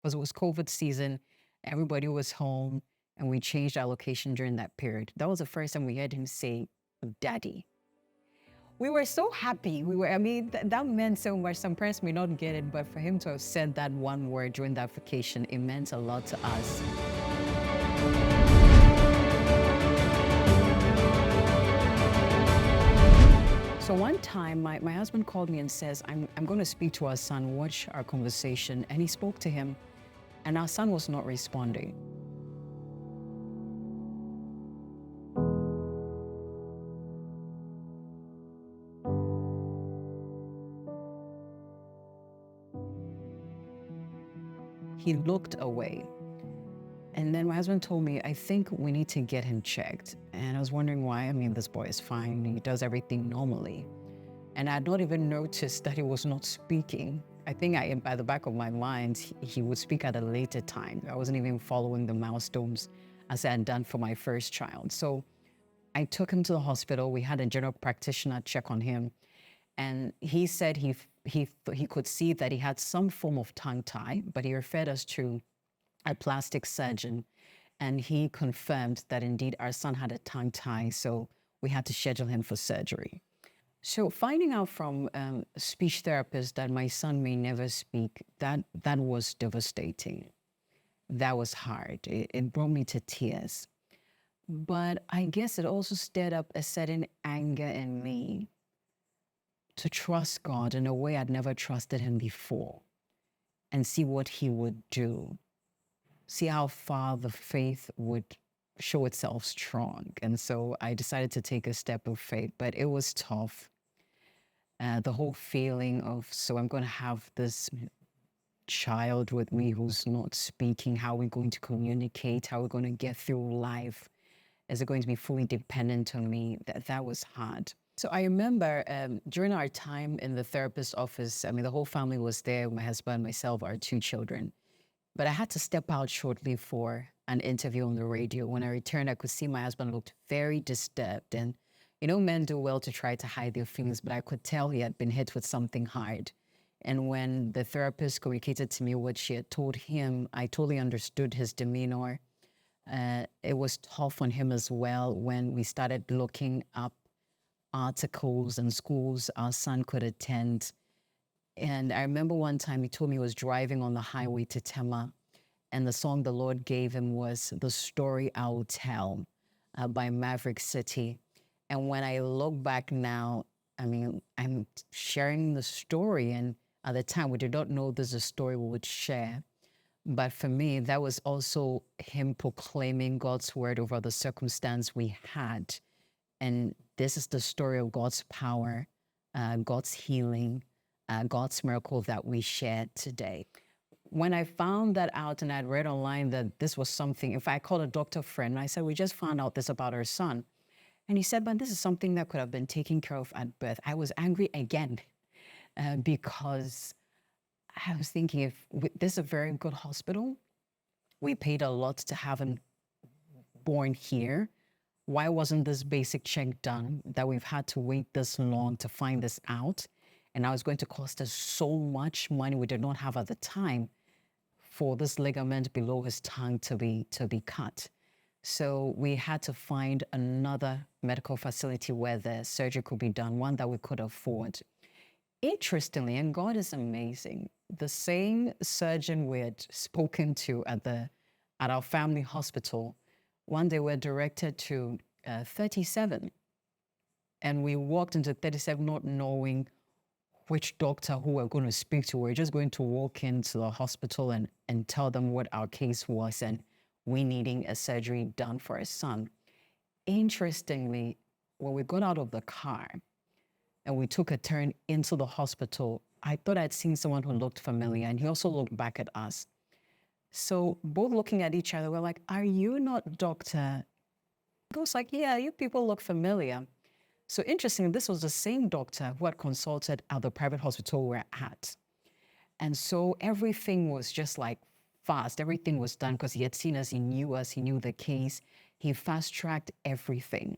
because it was COVID season. Everybody was home, and we changed our location during that period. That was the first time we heard him say, Daddy. We were so happy. I mean, that meant so much. Some parents may not get it, but for him to have said that one word during that vacation, it meant a lot to us. So one time, my husband called me and says, I'm going to speak to our son, watch our conversation. And he spoke to him, and our son was not responding. He looked away. And then my husband told me, I think we need to get him checked. And I was wondering why. I mean, this boy is fine. He does everything normally. And I had not even noticed that he was not speaking. I think by the back of my mind, he would speak at a later time. I wasn't even following the milestones as I had done for my first child. So I took him to the hospital. We had a general practitioner check on him. And he said he could see that he had some form of tongue tie, but he referred us to a plastic surgeon, and he confirmed that indeed our son had a tongue tie, so we had to schedule him for surgery. So finding out from a speech therapist that my son may never speak, that was devastating. That was hard. It brought me to tears. But I guess it also stirred up a certain anger in me to trust God in a way I'd never trusted him before and see what he would do. See how far the faith would show itself strong. And so I decided to take a step of faith, but it was tough. The whole feeling of, so I'm going to have this child with me who's not speaking, how are we going to communicate, how are we going to get through life? Is it going to be fully dependent on me? That was hard. So I remember during our time in the therapist's office, I mean, the whole family was there, my husband, myself, our 2 children. But I had to step out shortly for an interview on the radio. When I returned, I could see my husband looked very disturbed. And, you know, men do well to try to hide their feelings, but I could tell he had been hit with something hard. And when the therapist communicated to me what she had told him, I totally understood his demeanor. It was tough on him as well when we started looking up articles and schools our son could attend. And I remember one time he told me he was driving on the highway to Tema, and the song the Lord gave him was The Story I Will Tell by Maverick City. And when I look back now, I mean, I'm sharing the story, and at the time we did not know this is a story we would share. But for me, that was also him proclaiming God's word over the circumstance we had. And this is the story of God's power, God's healing, God's miracle that we shared today. When I found that out and I'd read online that this was something, if I called a doctor friend, I said, we just found out this about our son. And he said, but this is something that could have been taken care of at birth. I was angry again because I was thinking, if this is a very good hospital, we paid a lot to have him born here. Why wasn't this basic check done that we've had to wait this long to find this out? And now it's going to cost us so much money we did not have at the time for this ligament below his tongue to be cut. So we had to find another medical facility where the surgery could be done, one that we could afford. Interestingly, and God is amazing, the same surgeon we had spoken to at our family hospital, one day we're directed to 37. And we walked into 37 not knowing which doctor who we're going to speak to. We're just going to walk into the hospital and tell them what our case was and we needing a surgery done for our son. Interestingly, when we got out of the car and we took a turn into the hospital, I thought I'd seen someone who looked familiar, and he also looked back at us. So both looking at each other, we're like, are you not Doctor? He goes like, yeah, you people look familiar. So interestingly, this was the same doctor who had consulted at the private hospital we're at. And so everything was just like fast. Everything was done because he had seen us, he knew the case. He fast-tracked everything.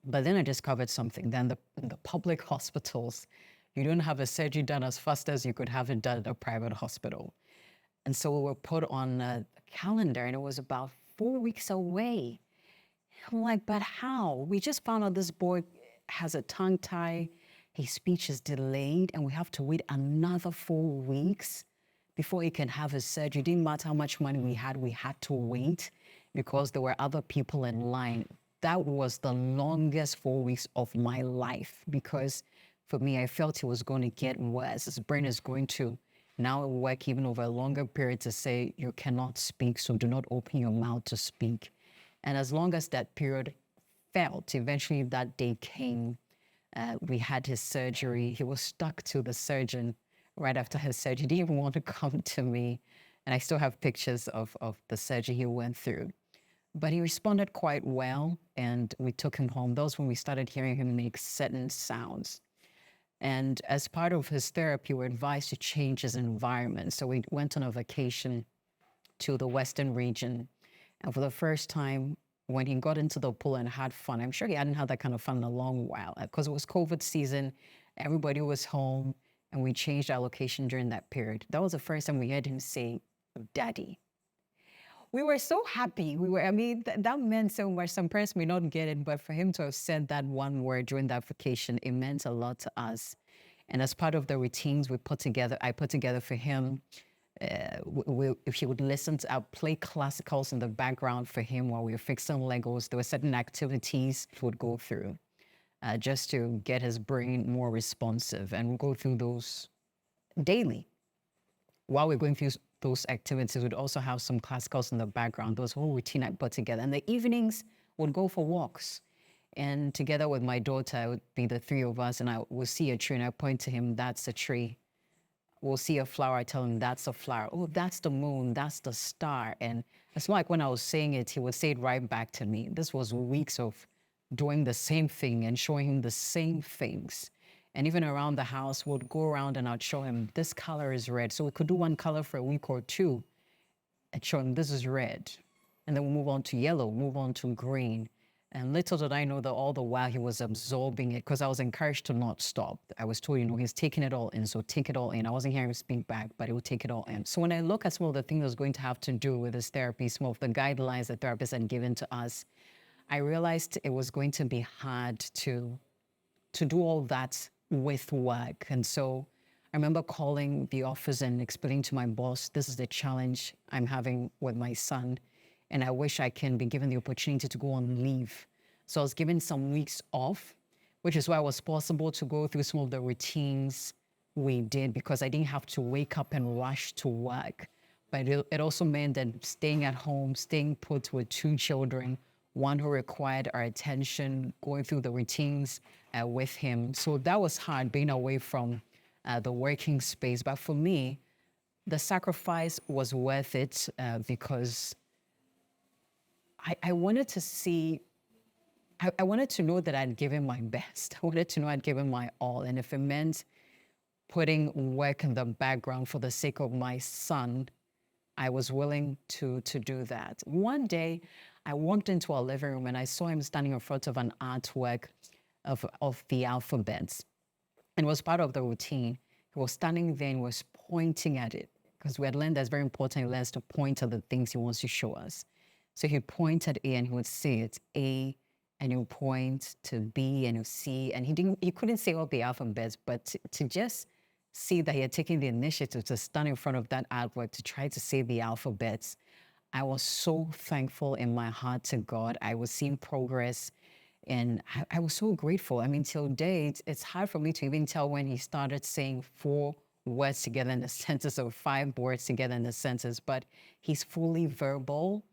But then I discovered something. Then in the public hospitals, you don't have a surgery done as fast as you could have it done at a private hospital. And so we were put on a calendar, and it was about 4 weeks away. I'm like, but how? We just found out this boy has a tongue tie, his speech is delayed, and we have to wait another 4 weeks before he can have his surgery. It didn't matter how much money we had to wait because there were other people in line. That was the longest 4 weeks of my life because for me, I felt it was going to get worse. His brain is going to now work even over a longer period to say, you cannot speak, so do not open your mouth to speak. And as long as that period felt, eventually that day came. We had his surgery. He was stuck to the surgeon right after his surgery. He didn't even want to come to me. And I still have pictures of the surgery he went through. But he responded quite well, and we took him home. That was when we started hearing him make certain sounds. And as part of his therapy, we were advised to change his environment. So we went on a vacation to the Western region. And for the first time, when he got into the pool and had fun, I'm sure he hadn't had that kind of fun in a long while because it was COVID season. Everybody was home, and we changed our location during that period. That was the first time we heard him say, "Daddy." We were so happy. I mean, that meant so much. Some parents may not get it, but for him to have said that one word during that vacation, it meant a lot to us. And as part of the routines I put together for him, if he would listen to, I'll play classicals in the background for him while we were fixing Legos. There were certain activities he would go through just to get his brain more responsive. And we'll go through those daily. While we're going through those activities, we'd also have some classicals in the background. Those whole routine I put together. And the evenings would go for walks. And together with my daughter, it would be the three of us, and I would see a tree, and I point to him, that's a tree. We'll see a flower, I tell him, that's a flower. Oh, that's the moon, that's the star. And it's like when I was saying it, he would say it right back to me. This was weeks of doing the same thing and showing him the same things. And even around the house, we'd go around and I'd show him, this color is red. So we could do one color for a week or two and show him, this is red. And then we'll move on to yellow, move on to green. And little did I know that all the while he was absorbing it, because I was encouraged to not stop. I was told, he's taking it all in, so take it all in. I wasn't hearing him speak back, but he would take it all in. So when I look at some of the things I was going to have to do with this therapy, some of the guidelines the therapist had given to us, I realized it was going to be hard to do all that with work. And so I remember calling the office and explaining to my boss, this is the challenge I'm having with my son, and I wish I can be given the opportunity to go on leave. So I was given some weeks off, which is why it was possible to go through some of the routines we did, because I didn't have to wake up and rush to work. But it also meant that staying at home, staying put with two children, one who required our attention, going through the routines with him. So that was hard, being away from the working space. But for me, the sacrifice was worth it because I wanted to see, I wanted to know that I'd given my best. I wanted to know I'd given my all. And if it meant putting work in the background for the sake of my son, I was willing to do that. One day, I walked into our living room and I saw him standing in front of an artwork of the alphabets. And it was part of the routine. He was standing there and was pointing at it, because we had learned that's very important. He learns to point at the things he wants to show us. So he pointed A and he would say it's A, and he would point to B and C. And he couldn't say all the alphabets, but to just see that he had taken the initiative to stand in front of that artwork to try to say the alphabets, I was so thankful in my heart to God. I was seeing progress, and I was so grateful. I mean, till date, it's hard for me to even tell when he started saying 4 words together in a sentence or 5 words together in a sentence, but he's fully verbal.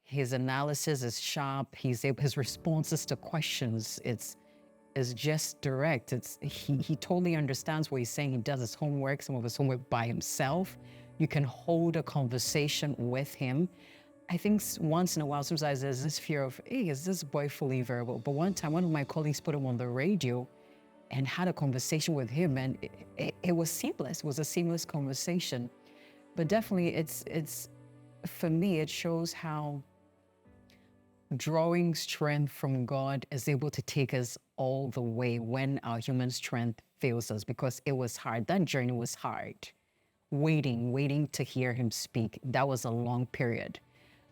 His analysis is sharp. His responses to questions, is just direct. He totally understands what he's saying. He does his homework, some of his homework by himself. You can hold a conversation with him. I think once in a while, sometimes there's this fear of, hey, is this boy fully verbal? But one time, one of my colleagues put him on the radio and had a conversation with him, and it was seamless. It was a seamless conversation. But definitely, for me, it shows how drawing strength from God is able to take us all the way when our human strength fails us, because it was hard. That journey was hard. waiting to hear him speak. That was a long period.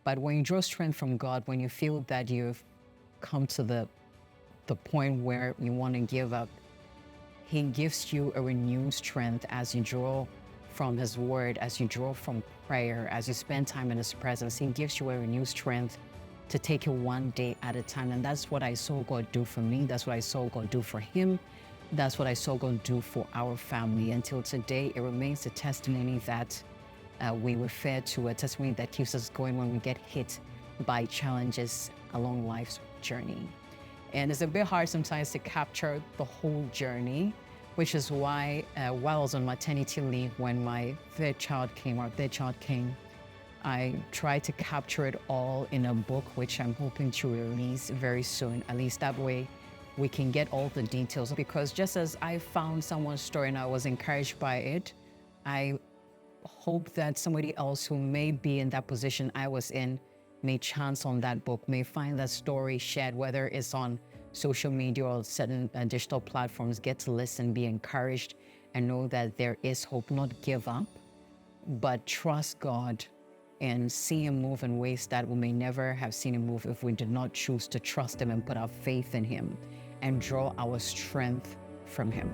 But when you draw strength from God, when you feel that you've come to the point where you want to give up, he gives you a renewed strength as you draw from his word, as you draw from prayer, as you spend time in his presence. He gives you a renewed strength to take it one day at a time. And that's what I saw God do for me. That's what I saw God do for him. That's what I saw God do for our family. Until today, it remains a testimony that we refer to, a testimony that keeps us going when we get hit by challenges along life's journey. And it's a bit hard sometimes to capture the whole journey, which is why while I was on maternity leave, when my third child came, I tried to capture it all in a book, which I'm hoping to release very soon. At least that way we can get all the details. Because just as I found someone's story and I was encouraged by it, I hope that somebody else who may be in that position I was in may chance on that book, may find that story shared, whether it's on social media or certain digital platforms, get to listen, be encouraged, and know that there is hope. Not give up, but trust God and see him move in ways that we may never have seen him move if we did not choose to trust him and put our faith in him and draw our strength from him.